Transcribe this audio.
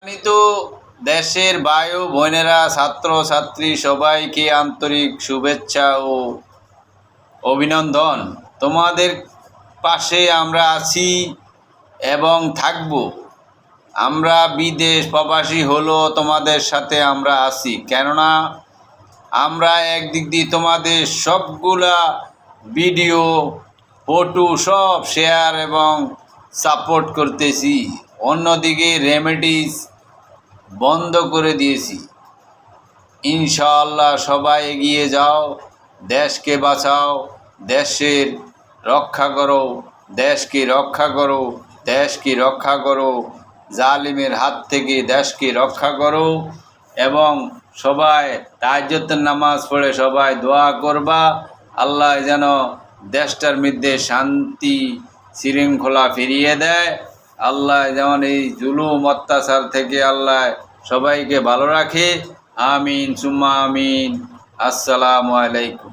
সম্মানিত দেশের ভাই ও বোনেরা, ছাত্র ছাত্রী সবাইকে আন্তরিক শুভেচ্ছা ও অভিনন্দন। তোমাদের পাশে আমরা আছি এবং থাকব। আমরা বিদেশ প্রবাসী হলো তোমাদের সাথে আমরা আছি, কেননা আমরা একদিক দিয়ে তোমাদের সবগুলা ভিডিও ফটো সব শেয়ার এবং সাপোর্ট করতেছি, অন্যদিকে রেমেডিস বন্ধ করে দিয়েছি। ইনশাআল্লাহ সবাই এগিয়ে যাও, দেশকে বাঁচাও, দেশের রক্ষা করো, দেশকে রক্ষা করো, দেশকে রক্ষা করো, জালিমের হাত থেকে দেশকে রক্ষা করো। এবং সবাই তাহাজ্জুদের নামাজ পড়ে সবাই দোয়া করবা, আল্লাহ যেন দেশটার মধ্যে শান্তি শৃঙ্খলা ফিরিয়ে দেয়। আল্লাহ যেমন এই জুলুম অত্যাচার থেকে আল্লাহ সবাইকে ভালো রাখে। আমিন সুম্মা আমিন। আসসালামু আলাইকুম।